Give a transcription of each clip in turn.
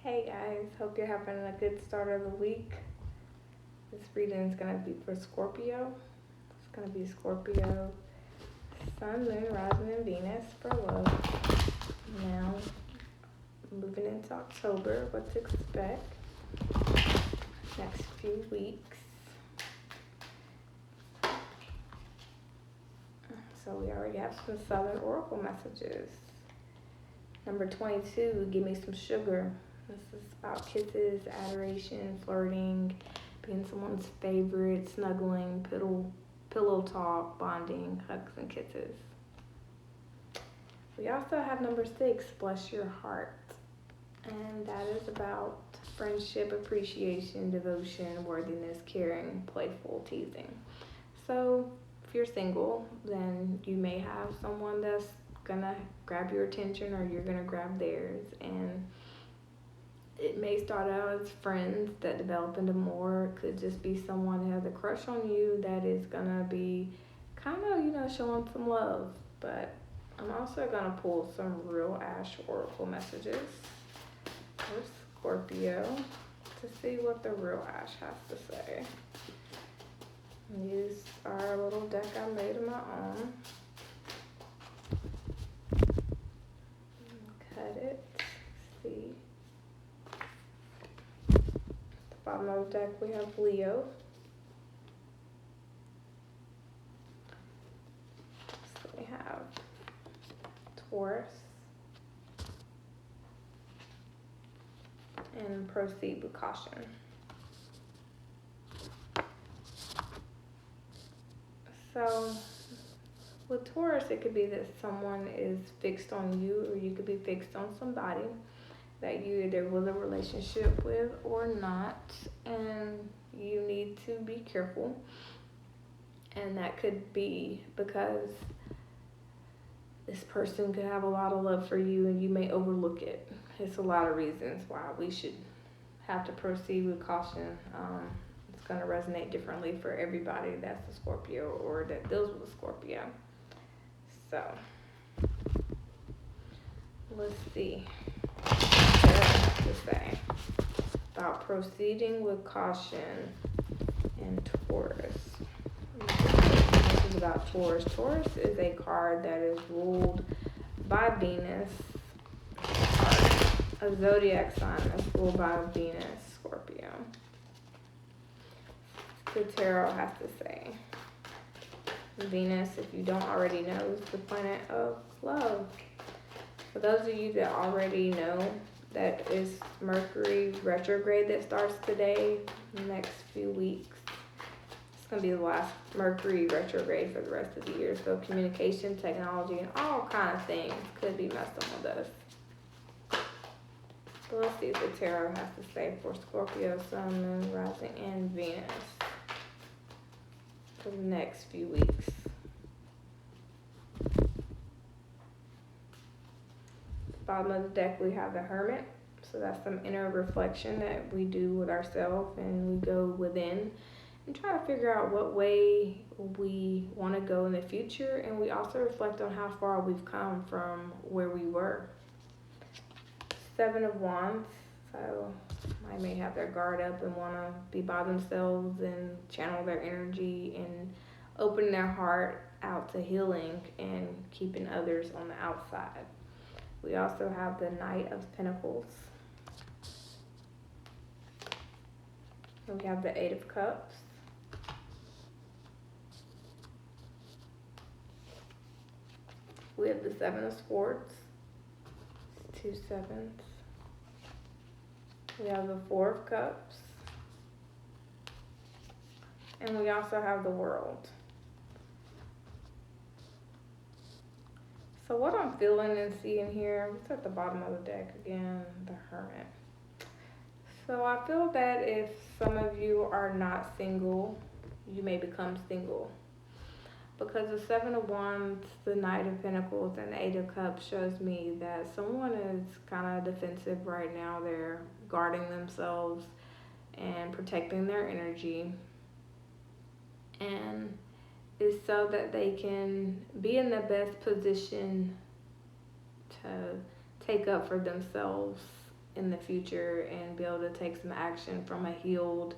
Hey guys, hope you're having a good start of the week. This reading is going to be for Scorpio. It's going to be Scorpio, Sun, Moon, Rising, and Venus for love. Now, moving into October, what to expect next few weeks. So we already have some Southern Oracle messages. Number 22, give me some sugar. This is about kisses, adoration, flirting, being someone's favorite, snuggling, pillow talk, bonding, hugs, and kisses. We also have number 6, bless your heart. And that is about friendship, appreciation, devotion, worthiness, caring, playful, teasing. So if you're single, then you may have someone that's gonna grab your attention or you're gonna grab theirs, and it may start out as friends that develop into more. It could just be someone that has a crush on you that is gonna be kind of, showing some love. But I'm also gonna pull some real Ash Oracle messages for Scorpio to see what the real Ash has to say. These are a little deck I made of my own. Cut it. See. At the bottom of the deck we have Leo. So we have Taurus. And proceed with caution. So with Taurus, it could be that someone is fixed on you, or you could be fixed on somebody that you either was a relationship with or not, and you need to be careful. And that could be because this person could have a lot of love for you and you may overlook it. It's a lot of reasons why we should have to proceed with caution. It's going to resonate differently for everybody that's a Scorpio or that deals with a Scorpio. So, let's see what they have to say about proceeding with caution and Taurus. This is about Taurus. Taurus is a card that is ruled by Venus, a zodiac sign that's ruled by Venus, Scorpio. The tarot has to say. Venus, if you don't already know, is the planet of love. For those of you that already know, that is Mercury retrograde that starts today, the next few weeks. It's going to be the last Mercury retrograde for the rest of the year. So communication, technology, and all kind of things could be messed up with us. So let's see what the tarot has to say for Scorpio, Sun, Moon, Rising, and Venus for the next few weeks. Bottom of the deck we have the Hermit. So that's some inner reflection that we do with ourselves, and we go within and try to figure out what way we want to go in the future, and we also reflect on how far we've come from where we were. 7 of Wands. So I may have their guard up and want to be by themselves and channel their energy and open their heart out to healing and keeping others on the outside. We also have the Knight of Pentacles. And we have the 8 of Cups. We have the 7 of Swords. 2 sevens. We have the 4 of Cups. And we also have the World. So what I'm feeling and seeing here, it's at the bottom of the deck again, the Hermit. So I feel that if some of you are not single, you may become single. Because the 7 of Wands, the Knight of Pentacles, and the 8 of Cups shows me that someone is kind of defensive right now. They're guarding themselves and protecting their energy. And it's so that they can be in the best position to take up for themselves in the future and be able to take some action from a healed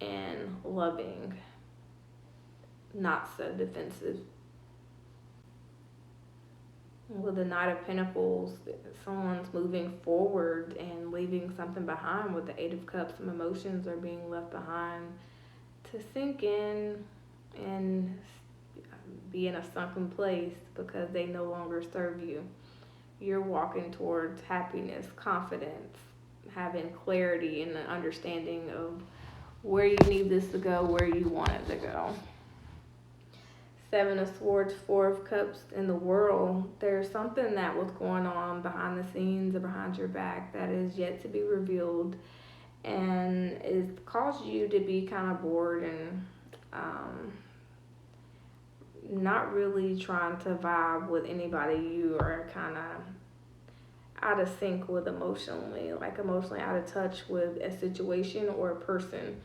and loving, not so defensive. With the Knight of Pentacles, someone's moving forward and leaving something behind. With the Eight of Cups, some emotions are being left behind to sink in and be in a sunken place because they no longer serve you. You're walking towards happiness, confidence, having clarity and an understanding of where you need this to go, where you want it to go. Seven of Swords, Four of Cups in the world. There's something that was going on behind the scenes or behind your back that is yet to be revealed, and it caused you to be kind of bored and not really trying to vibe with anybody. You are kind of out of sync with emotionally, like emotionally out of touch with a situation or a person.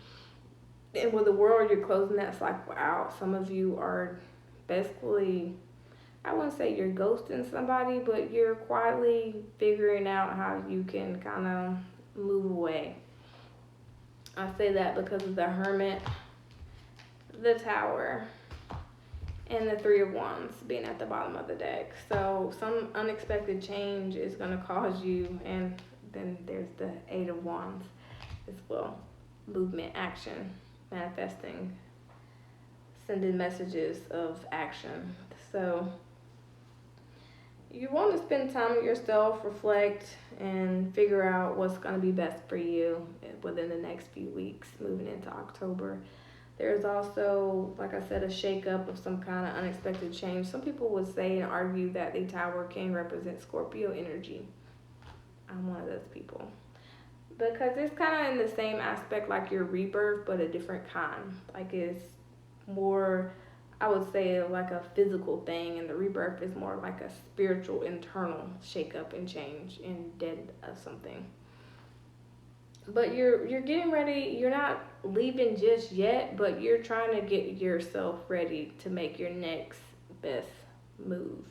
And with the world, you're closing that cycle out. Some of you are basically, I wouldn't say you're ghosting somebody, but you're quietly figuring out how you can kind of move away. I say that because of the Hermit, the Tower, and the Three of Wands being at the bottom of the deck. So some unexpected change is going to cause you, and then there's the Eight of Wands as well. Movement, action, manifesting, sending messages of action. So you want to spend time with yourself, reflect, and figure out what's going to be best for you within the next few weeks moving into October. There's also, like I said, a shakeup of some kind of unexpected change. Some people would say and argue that the Tower can represent Scorpio energy. I'm one of those people. Because it's kind of in the same aspect like your rebirth, but a different kind. Like it's more, I would say, like a physical thing, and the rebirth is more like a spiritual, internal shakeup and change and death of something. But you're getting ready. You're not leaving just yet, but you're trying to get yourself ready to make your next best move.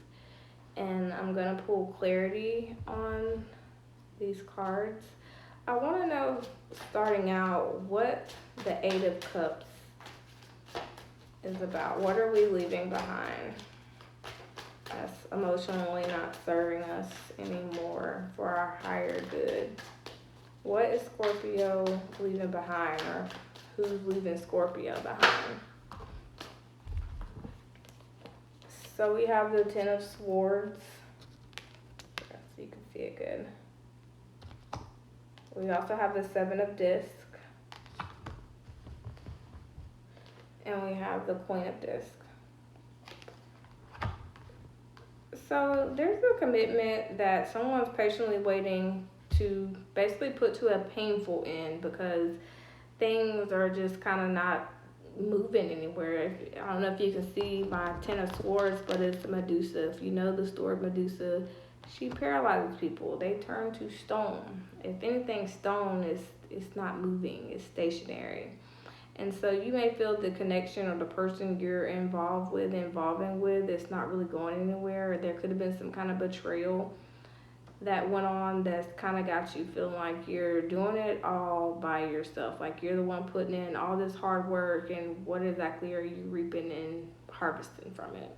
And I'm going to pull clarity on these cards. I want to know, starting out, what the Eight of Cups is about. What are we leaving behind that's emotionally not serving us anymore for our higher good? What is Scorpio leaving behind, or who's leaving Scorpio behind? So we have the Ten of Swords, so you can see it good. We also have the Seven of Discs, and we have the Queen of Discs. So there's a commitment that someone's patiently waiting to basically put to a painful end because things are just kind of not moving anywhere. I don't know if you can see my Ten of Swords, but it's Medusa. If you know the story of Medusa, she paralyzes people. They turn to stone. If anything, stone is not moving. It's stationary. And so you may feel the connection or the person you're involving with, it's not really going anywhere. Or there could have been some kind of betrayal that went on that's kind of got you feeling like you're doing it all by yourself. Like you're the one putting in all this hard work, and what exactly are you reaping and harvesting from it?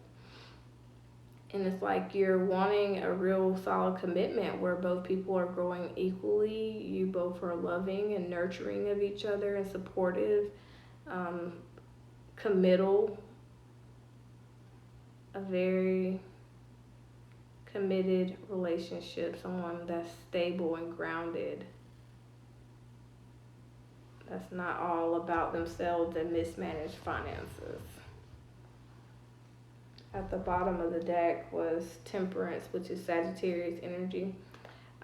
And it's like you're wanting a real solid commitment where both people are growing equally. You both are loving and nurturing of each other and supportive, committal, a very committed relationship, someone that's stable and grounded, that's not all about themselves and mismanaged finances. At the bottom of the deck was Temperance, which is Sagittarius energy.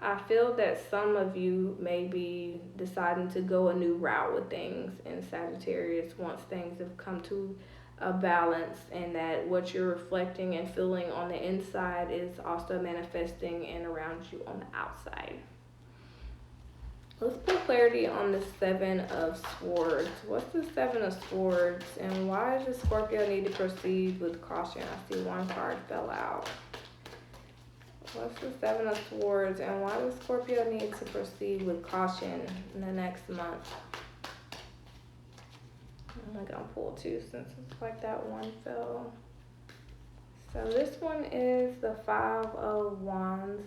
I feel that some of you may be deciding to go a new route with things in Sagittarius once things have come to a balance, and that what you're reflecting and feeling on the inside is also manifesting and around you on the outside. Let's put clarity on the Seven of Swords. What's the Seven of Swords, and why does Scorpio need to proceed with caution? I see one card fell out. What's the Seven of Swords, and why does Scorpio need to proceed with caution in the next month? I'm gonna pull two since it's like that one fell. So this one is the Five of Wands.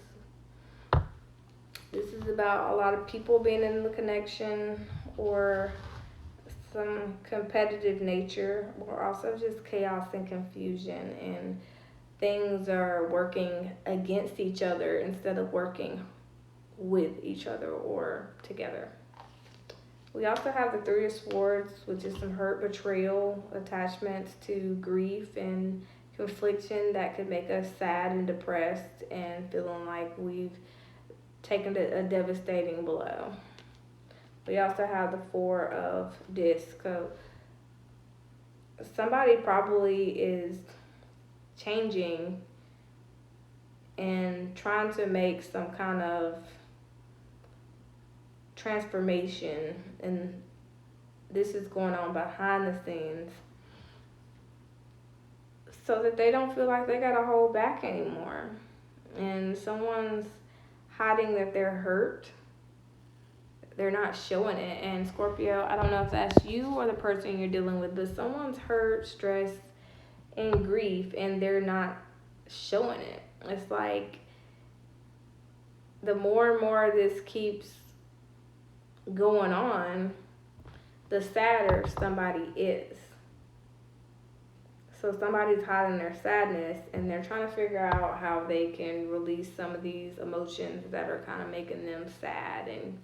This is about a lot of people being in the connection, or some competitive nature, or also just chaos and confusion, and things are working against each other instead of working with each other or together. We also have the Three of Swords, which is some hurt, betrayal, attachments to grief and confliction that could make us sad and depressed and feeling like we've taken a devastating blow. We also have the Four of Discs. So somebody probably is changing and trying to make some kind of transformation, and this is going on behind the scenes so that they don't feel like they gotta hold back anymore. And someone's hiding that they're hurt. They're not showing it. And Scorpio, I don't know if that's you or the person you're dealing with, but someone's hurt, stressed, and grief, and they're not showing it. It's like the more and more this keeps going on, the sadder somebody is. So somebody's hiding their sadness, and they're trying to figure out how they can release some of these emotions that are kind of making them sad and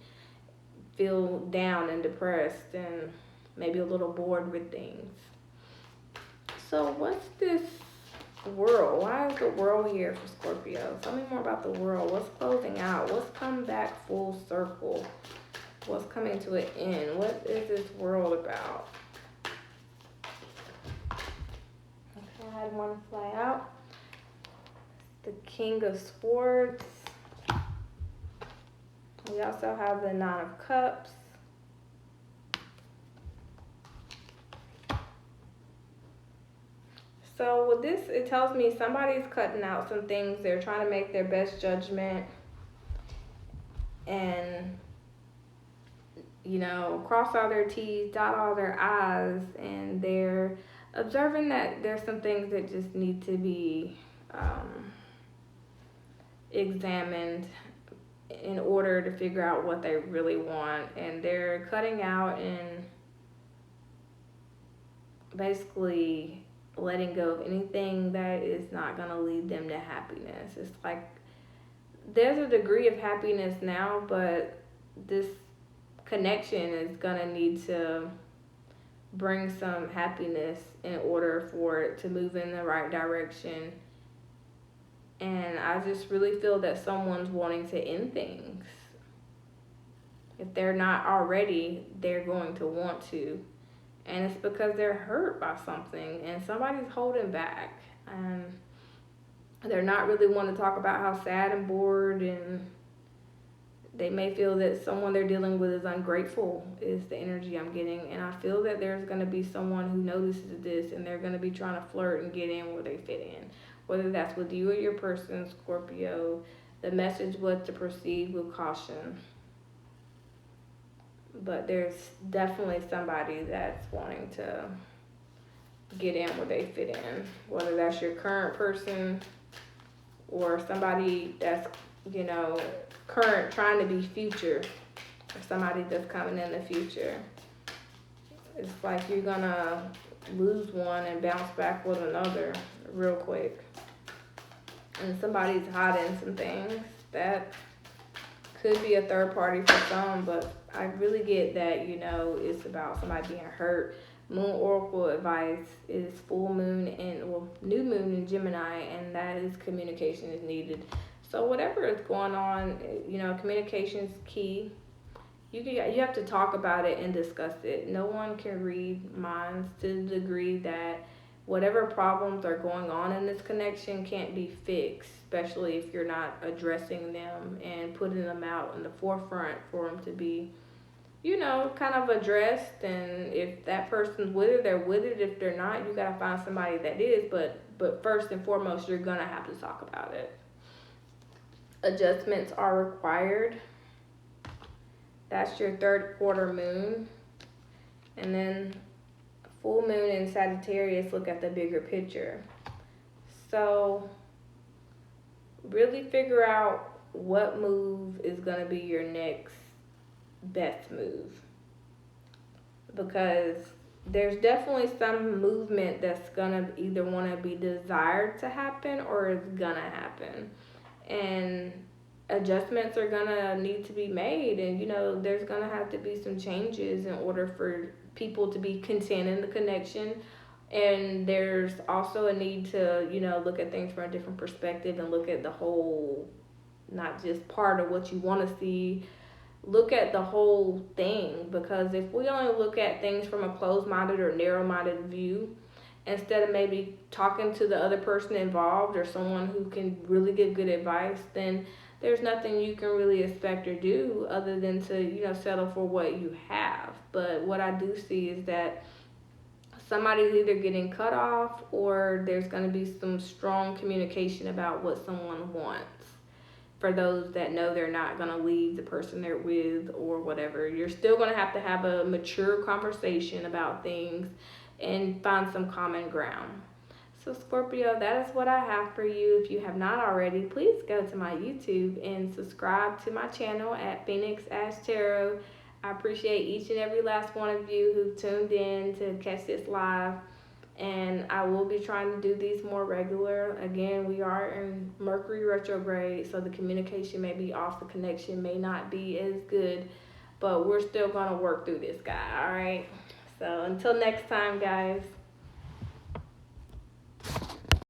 feel down and depressed and maybe a little bored with things. So what's this world? Why is the world here for Scorpio? Tell me more about the world. What's closing out? What's come back full circle? What's coming to an end? What is this world about? Okay, I had one fly out. The King of Swords. We also have the Nine of Cups. So with this, it tells me somebody's cutting out some things. They're trying to make their best judgment and, you know, cross all their T's, dot all their I's, and they're observing that there's some things that just need to be examined in order to figure out what they really want. And they're cutting out and basically letting go of anything that is not going to lead them to happiness. It's like there's a degree of happiness now, but this connection is going to need to bring some happiness in order for it to move in the right direction. And I just really feel that someone's wanting to end things. If they're not already, they're going to want to. And it's because they're hurt by something and somebody's holding back. And they're not really wanting to talk about how sad and bored, and they may feel that someone they're dealing with is ungrateful, is the energy I'm getting. And I feel that there's going to be someone who notices this, and they're going to be trying to flirt and get in where they fit in. Whether that's with you or your person, Scorpio, the message was to proceed with caution. But there's definitely somebody that's wanting to get in where they fit in. Whether that's your current person or somebody that's, you know, current trying to be future, or somebody that's coming in the future. It's like you're gonna lose one and bounce back with another real quick. And somebody's hiding some things. That could be a third party for some, but I really get that, you know, it's about somebody being hurt. Moon Oracle advice is full moon and, well, new moon in Gemini, and that is communication is needed. So whatever is going on, you know, communication is key. You have to talk about it and discuss it. No one can read minds to the degree that whatever problems are going on in this connection can't be fixed, especially if you're not addressing them and putting them out in the forefront for them to be, you know, kind of addressed. And if that person's with it, they're with it. If they're not, you got to find somebody that is. But first and foremost, you're going to have to talk about it. adjustments are required. That's your third quarter moon. And then full moon in Sagittarius, look at the bigger picture. So really figure out what move is going to be your next best move, because there's definitely some movement that's going to either want to be desired to happen or is going to happen, and adjustments are going to need to be made, and you know there's going to have to be some changes in order for people to be content in the connection. And there's also a need to, you know, look at things from a different perspective and look at the whole, not just part of what you want to see. Look at the whole thing, because if we only look at things from a closed-minded or narrow-minded view, instead of maybe talking to the other person involved or someone who can really give good advice, then there's nothing you can really expect or do other than to, you know, settle for what you have. But what I do see is that somebody's either getting cut off or there's going to be some strong communication about what someone wants. For those that know they're not going to leave the person they're with or whatever, you're still going to have a mature conversation about things and find some common ground. So Scorpio, that is what I have for you. If you have not already, please go to my YouTube and subscribe to my channel at Phoenix Ash Tarot. I appreciate each and every last one of you who tuned in to catch this live, and I will be trying to do these more regular. Again, we are in Mercury retrograde, so the communication may be off, the connection may not be as good, but we're still going to work through this, guy, all right? So until next time, guys.